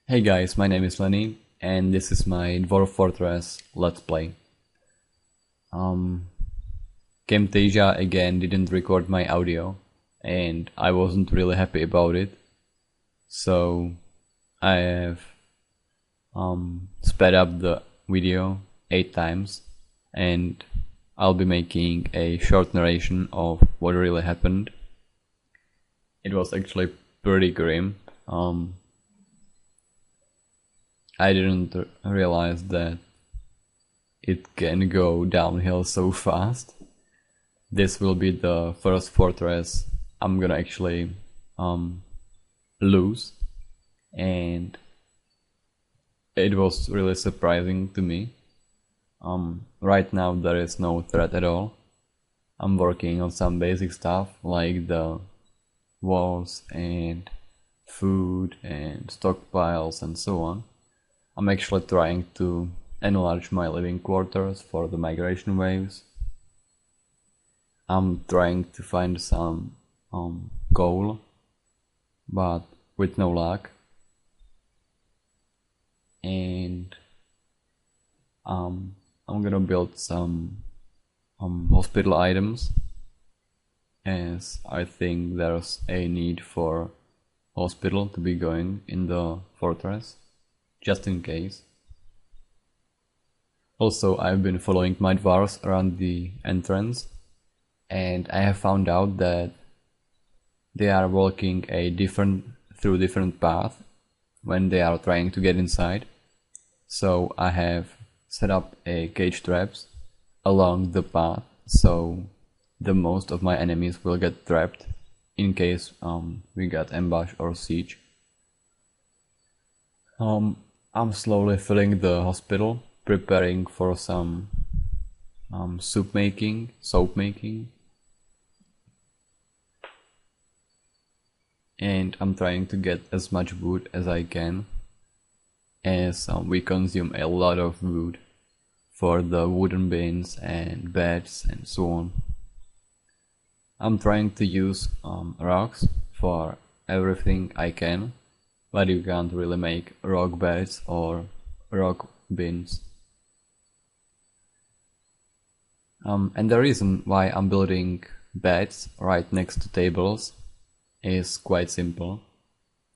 Hey guys, my name is Leny, and this is my Dwarf Fortress Let's Play. Camtasia again didn't record my audio, and I wasn't really happy about it. So I have sped up the video 8 times, and I'll be making a short narration of what really happened. It was actually pretty grim. I didn't realize that it can go downhill so fast. This will be the first fortress I'm gonna actually lose, and it was really surprising to me. Right now there is no threat at all. I'm working on some basic stuff like the walls and food and stockpiles and so on. I'm actually trying to enlarge my living quarters for the migration waves. I'm trying to find some coal, but with no luck. And I'm gonna build some hospital items, as I think there's a need for hospital to be going in the fortress, just in case. Also, I've been following my dwarves around the entrance, and I have found out that they are walking through different path when they are trying to get inside. So I have set up a cage traps along the path, so the most of my enemies will get trapped in case we get ambush or siege. I'm slowly filling the hospital, preparing for some soap making, and I'm trying to get as much wood as I can, as we consume a lot of wood for the wooden bins and beds and so on. I'm trying to use rocks for everything I can, but you can't really make rock beds or rock bins. And the reason why I'm building beds right next to tables is quite simple,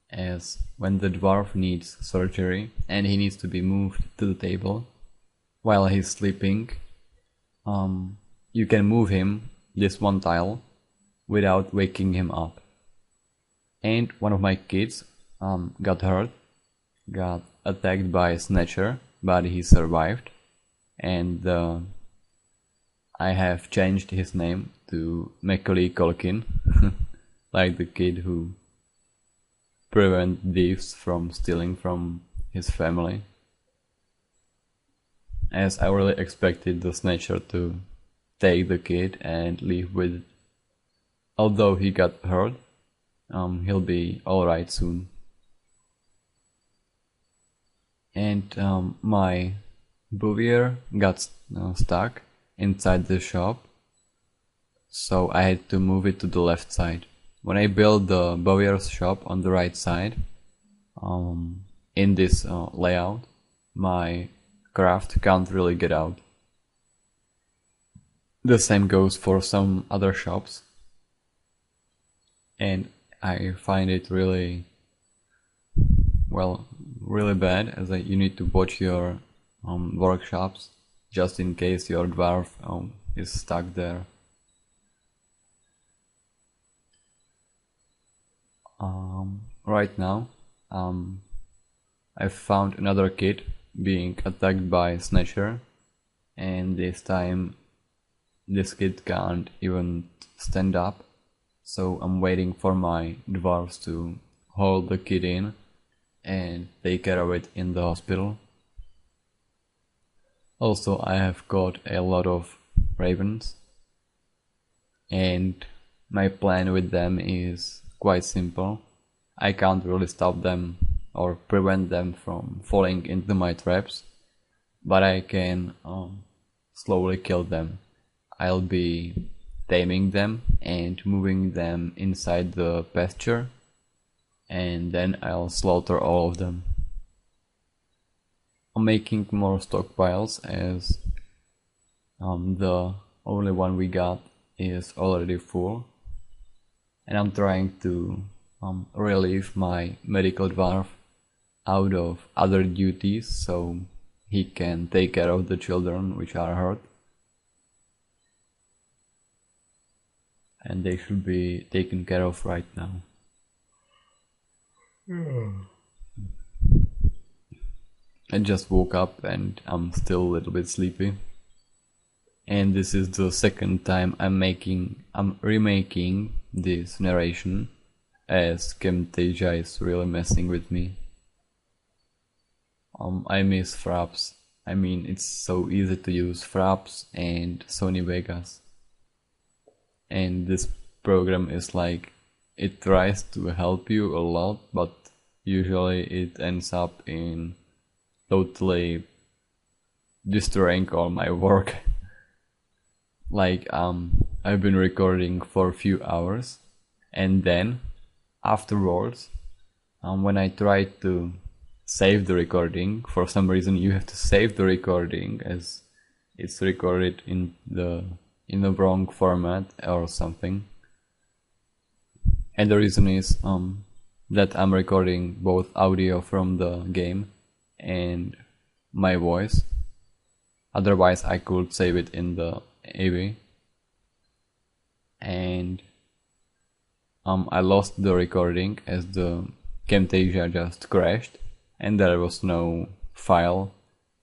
as when the dwarf needs surgery and he needs to be moved to the table while he's sleeping, you can move him this one tile without waking him up. And one of my kids got hurt, got attacked by a snatcher, but he survived, and I have changed his name to Macaulay Culkin, like the kid who prevent thieves from stealing from his family, as I really expected the snatcher to take the kid and leave with it. Although he got hurt, he'll be alright soon. And my bouvier got stuck inside the shop, so I had to move it to the left side. When I built the bowyer's shop on the right side, in this layout, my craft can't really get out. The same goes for some other shops, and I find it really bad, as you need to watch your workshops just in case your dwarf is stuck there. Right now, I've found another kid being attacked by a snatcher, and this time this kid can't even stand up, so I'm waiting for my dwarves to hold the kid in and take care of it in the hospital. Also, I have caught a lot of ravens, and my plan with them is quite simple. I can't really stop them or prevent them from falling into my traps, but I can slowly kill them. I'll be taming them and moving them inside the pasture, and then I'll slaughter all of them. I'm making more stockpiles as the only one we got is already full, and I'm trying to relieve my medical dwarf out of other duties so he can take care of the children which are hurt, and they should be taken care of right now. I just woke up and I'm still a little bit sleepy. And this is the second time I'm remaking this narration, as Camtasia is really messing with me. I miss Fraps. I mean, it's so easy to use Fraps and Sony Vegas. And this program is like, it tries to help you a lot, but usually it ends up in totally destroying all my work. Like, I've been recording for a few hours, and then afterwards, when I try to save the recording, for some reason you have to save the recording as it's recorded in the wrong format or something. And the reason is that I'm recording both audio from the game and my voice. Otherwise I could save it in the AV, and I lost the recording as the Camtasia just crashed and there was no file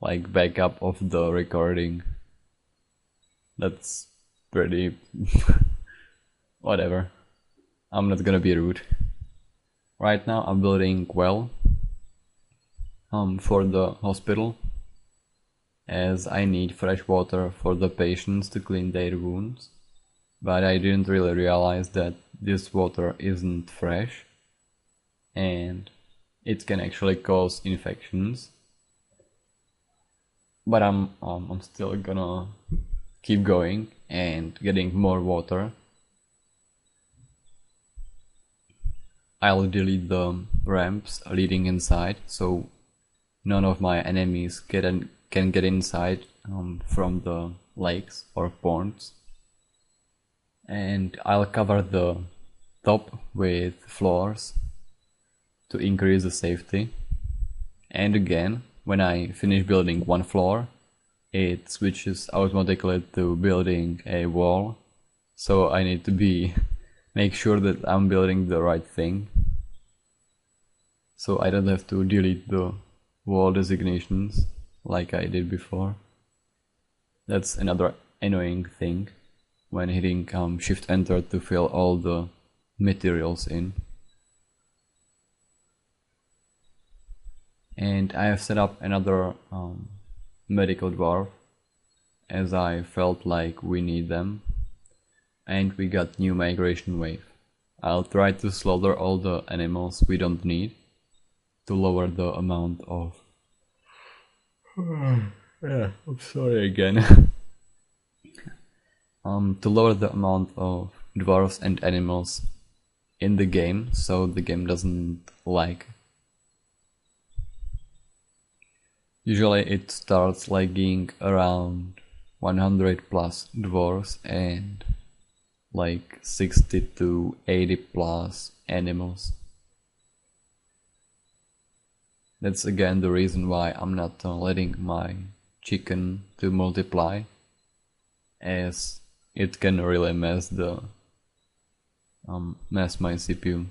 like backup of the recording. That's pretty whatever. I'm not gonna be rude. Right now I'm building well for the hospital, as I need fresh water for the patients to clean their wounds, but I didn't really realize that this water isn't fresh and it can actually cause infections. But I'm still gonna keep going and getting more water. I'll delete the ramps leading inside so none of my enemies can get inside from the lakes or ponds, and I'll cover the top with floors to increase the safety. And again, when I finish building one floor, it switches automatically to building a wall, so I need to make sure that I'm building the right thing, so I don't have to delete the wall designations like I did before. That's another annoying thing when hitting shift enter to fill all the materials in. And I have set up another medical dwarf, as I felt like we need them, and we got new migration wave. I'll try to slaughter all the animals we don't need to lower the amount of yeah, I'm sorry again. To lower the amount of dwarves and animals in the game, so the game doesn't lag. Usually it starts lagging around 100 plus dwarves and like 60 to 80 plus animals. That's again the reason why I'm not letting my chicken to multiply, as it can really mess my CPU.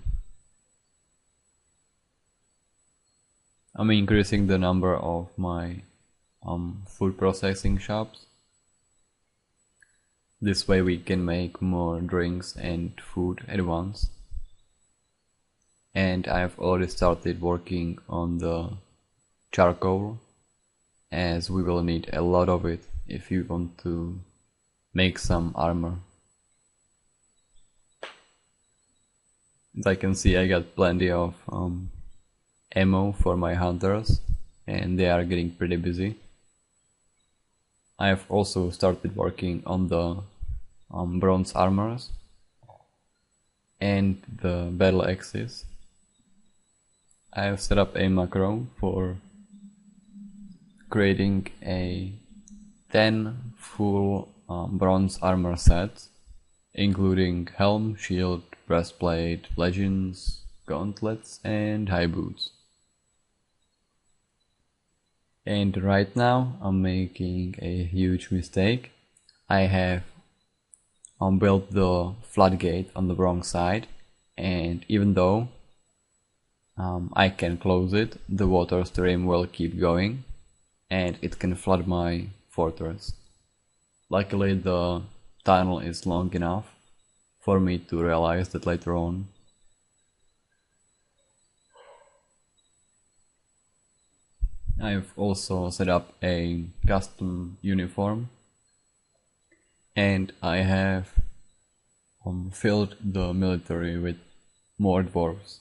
I'm increasing the number of my food processing shops. This way we can make more drinks and food at once. And I've already started working on the charcoal, as we will need a lot of it if you want to make some armor. As I can see, I got plenty of ammo for my hunters, and they are getting pretty busy. I have also started working on the bronze armors and the battle axes. I have set up a macro for creating a 10 full bronze armor sets, including helm, shield, breastplate, leggings, gauntlets, and high boots. And right now I'm making a huge mistake. I have built the floodgate on the wrong side, and even though I can close it, the water stream will keep going and it can flood my fortress. Luckily the tunnel is long enough for me to realize that later on. I've also set up a custom uniform, and I have filled the military with more dwarves.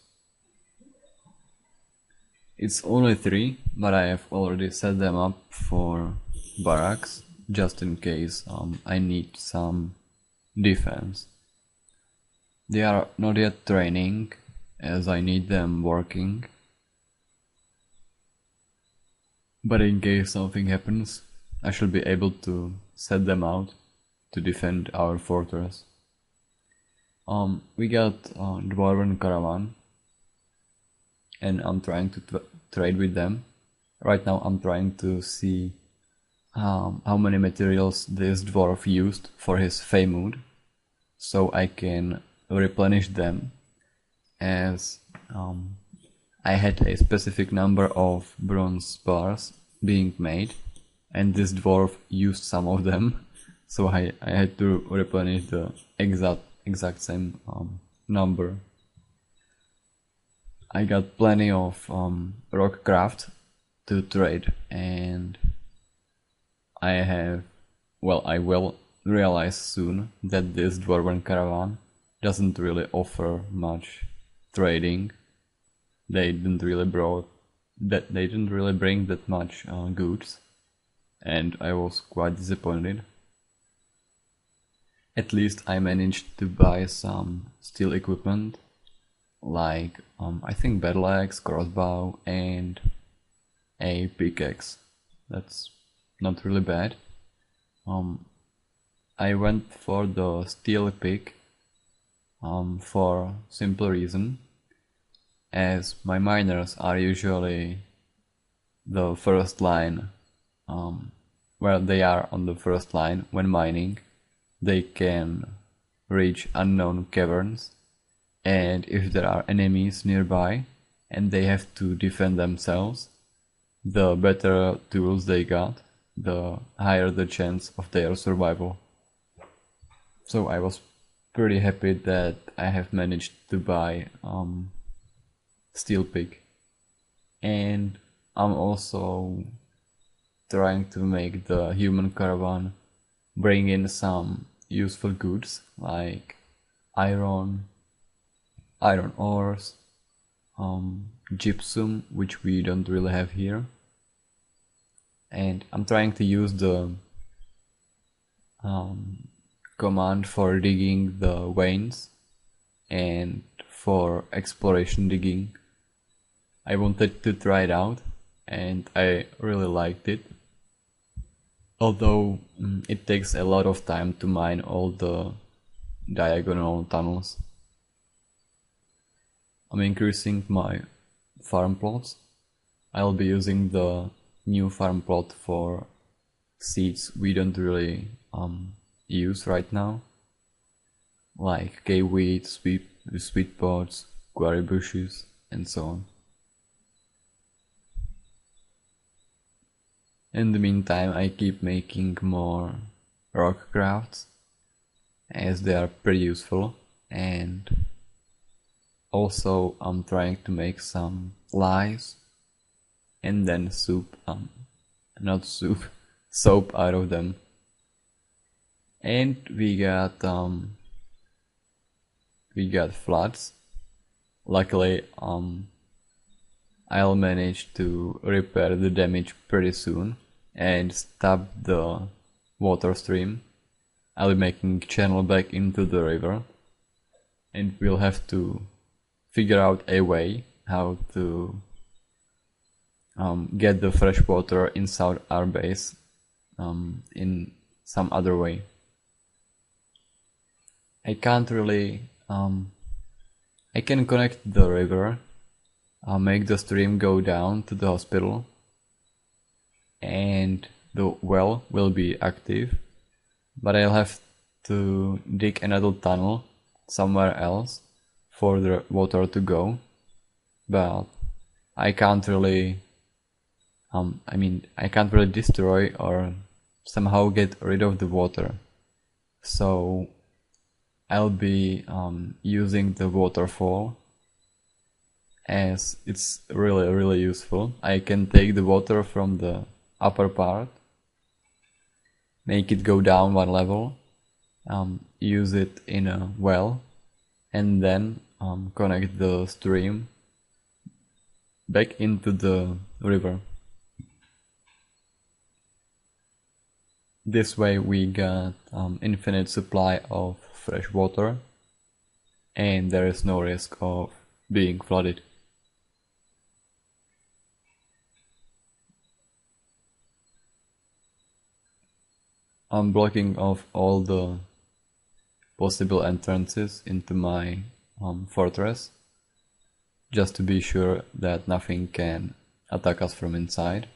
It's only 3, but I have already set them up for barracks, just in case I need some defense. They are not yet training, as I need them working. But in case something happens, I should be able to set them out to defend our fortress. We got Dwarven Caravan, and I'm trying to trade with them. Right now I'm trying to see how many materials this dwarf used for his Feymood, so I can replenish them, as I had a specific number of bronze bars being made, and this dwarf used some of them, so I had to replenish the exact same number. I got plenty of rock craft to trade, and I will realize soon that this Dwarven Caravan doesn't really offer much trading. They didn't really bring that much goods, and I was quite disappointed. At least I managed to buy some steel equipment, like I think battle axe, crossbow, and a pickaxe. That's not really bad. I went for the steel pick for simple reason, as my miners are usually the first line, they are on the first line when mining. They can reach unknown caverns, and if there are enemies nearby and they have to defend themselves, the better tools they got, the higher the chance of their survival. So I was pretty happy that I have managed to buy steel pick, and I'm also trying to make the human caravan bring in some useful goods like iron ores, gypsum, which we don't really have here, and I'm trying to use the command for digging the veins and for exploration digging. I wanted to try it out, and I really liked it. Although it takes a lot of time to mine all the diagonal tunnels. I'm increasing my farm plots. I'll be using the new farm plot for seeds we don't really use right now, like cave wheat, sweet pods, quarry bushes, and so on. In the meantime, I keep making more rock crafts, as they are pretty useful, and also I'm trying to make some lies and then soap out of them. And we got floods. Luckily I'll manage to repair the damage pretty soon and stop the water stream. I'll be making channel back into the river, and we'll have to figure out a way how to get the fresh water inside our base in some other way. I can't really... I can connect the river, make the stream go down to the hospital, and the well will be active, but I'll have to dig another tunnel somewhere else for the water to go. But I can't really I can't really destroy or somehow get rid of the water, so I'll be using the waterfall, as it's really useful. I can take the water from the upper part, make it go down one level, use it in a well, and then connect the stream back into the river. This way we got infinite supply of fresh water, and there is no risk of being flooded. I'm blocking off all the possible entrances into my fortress, just to be sure that nothing can attack us from inside.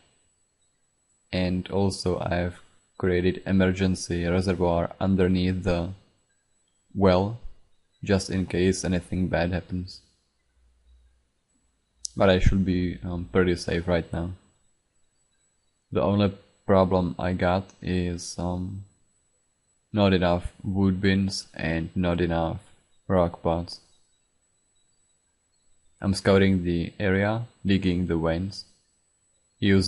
And also I've created emergency reservoir underneath the well, just in case anything bad happens. But I should be pretty safe right now. The only problem I got is not enough wood bins and not enough rock pots. I'm scouting the area, digging the veins, using